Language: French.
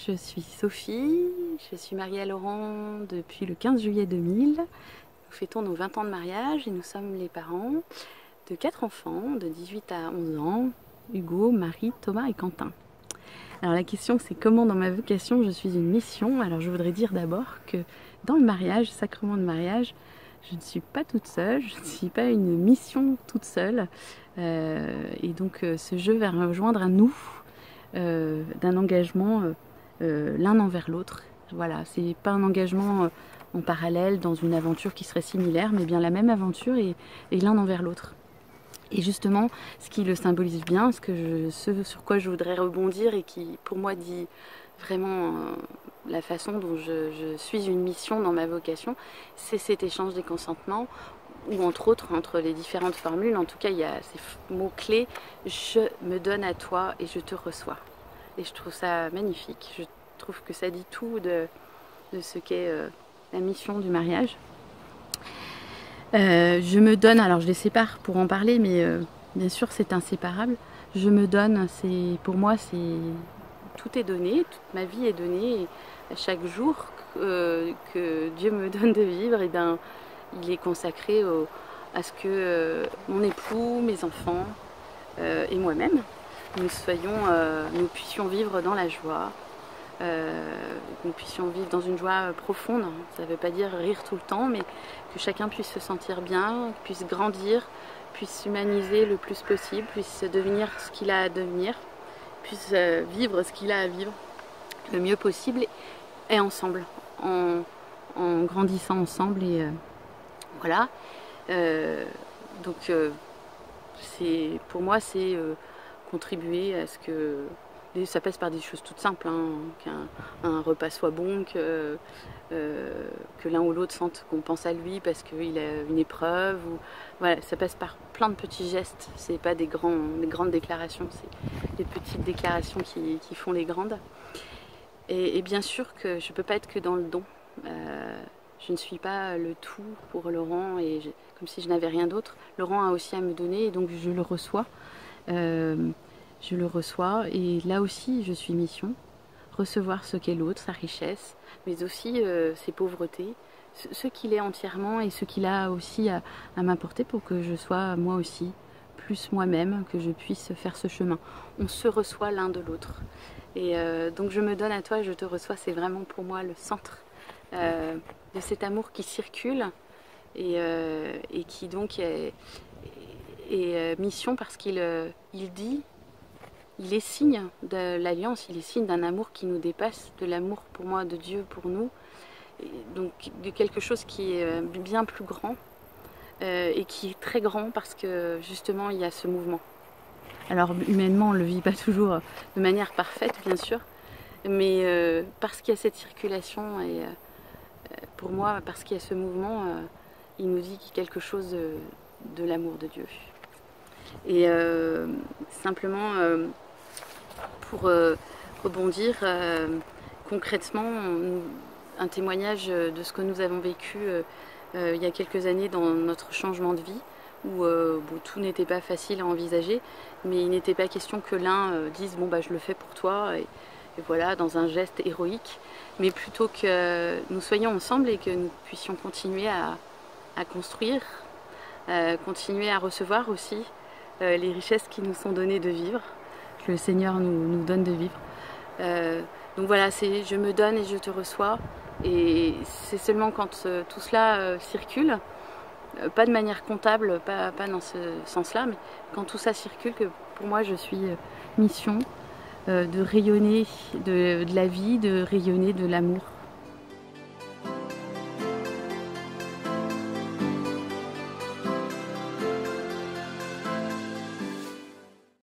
je suis Sophie, je suis mariée à Laurent depuis le 15 juillet 2000. Nous fêtons nos 20 ans de mariage et nous sommes les parents de 4 enfants de 18 à 11 ans, Hugo, Marie, Thomas et Quentin. Alors la question c'est comment dans ma vocation je suis une mission. Alors je voudrais dire d'abord que dans le mariage, sacrement de mariage, je ne suis pas toute seule, je ne suis pas une mission toute seule. Et donc ce jeu va rejoindre un nous d'un engagement l'un envers l'autre. Voilà, c'est pas un engagement en parallèle dans une aventure qui serait similaire, mais bien la même aventure et l'un envers l'autre. Et justement, ce qui le symbolise bien, ce sur quoi je voudrais rebondir et qui pour moi dit vraiment la façon dont je suis une mission dans ma vocation, c'est cet échange des consentements, ou entre autres, entre les différentes formules, en tout cas il y a ces mots-clés, je me donne à toi et je te reçois. Et je trouve ça magnifique, je trouve que ça dit tout de ce qu'est la mission du mariage. Je me donne, alors je les sépare pour en parler, mais bien sûr c'est inséparable. Je me donne, pour moi tout est donné, toute ma vie est donnée, et chaque jour que Dieu me donne de vivre, et bien, il est consacré à ce que mon époux, mes enfants et moi-même, nous puissions vivre dans la joie, nous puissions vivre dans une joie profonde. Ça ne veut pas dire rire tout le temps, mais que chacun puisse se sentir bien, puisse grandir, puisse s'humaniser le plus possible, puisse devenir ce qu'il a à devenir, puisse vivre ce qu'il a à vivre le mieux possible et ensemble, en grandissant ensemble. Et voilà. Donc pour moi c'est contribuer à ce que ça passe par des choses toutes simples, hein, qu'un repas soit bon, que l'un ou l'autre sente qu'on pense à lui parce qu'il a une épreuve. Voilà, ça passe par plein de petits gestes. C'est pas des grandes déclarations, c'est des petites déclarations qui font les grandes. Et bien sûr que je peux pas être que dans le don. Je ne suis pas le tout pour Laurent, comme si je n'avais rien d'autre. Laurent a aussi à me donner et donc je le reçois. Je le reçois et là aussi je suis mission, recevoir ce qu'est l'autre, sa richesse, mais aussi ses pauvretés, ce qu'il est entièrement et ce qu'il a aussi à m'apporter pour que je sois moi aussi plus moi-même, que je puisse faire ce chemin. On se reçoit l'un de l'autre. Et donc je me donne à toi, je te reçois, c'est vraiment pour moi le centre de cet amour qui circule et qui donc est mission parce qu'il dit. Il est signe de l'alliance, il est signe d'un amour qui nous dépasse, de l'amour pour moi, de Dieu pour nous, et donc de quelque chose qui est bien plus grand et qui est très grand parce que justement il y a ce mouvement. Alors humainement on ne le vit pas toujours de manière parfaite bien sûr, mais parce qu'il y a cette circulation et pour moi parce qu'il y a ce mouvement, il nous dit qu'il y a quelque chose de l'amour de Dieu. Et simplement pour rebondir concrètement, un témoignage de ce que nous avons vécu il y a quelques années dans notre changement de vie, où tout n'était pas facile à envisager, mais il n'était pas question que l'un dise bon bah je le fais pour toi et voilà, dans un geste héroïque, mais plutôt que nous soyons ensemble et que nous puissions continuer à construire, continuer à recevoir aussi les richesses qui nous sont données de vivre, que le Seigneur nous donne de vivre. Donc voilà, c'est je me donne et je te reçois. Et c'est seulement quand tout cela circule, pas de manière comptable, pas dans ce sens-là, mais quand tout ça circule, que pour moi je suis mission de rayonner de la vie, de rayonner de l'amour.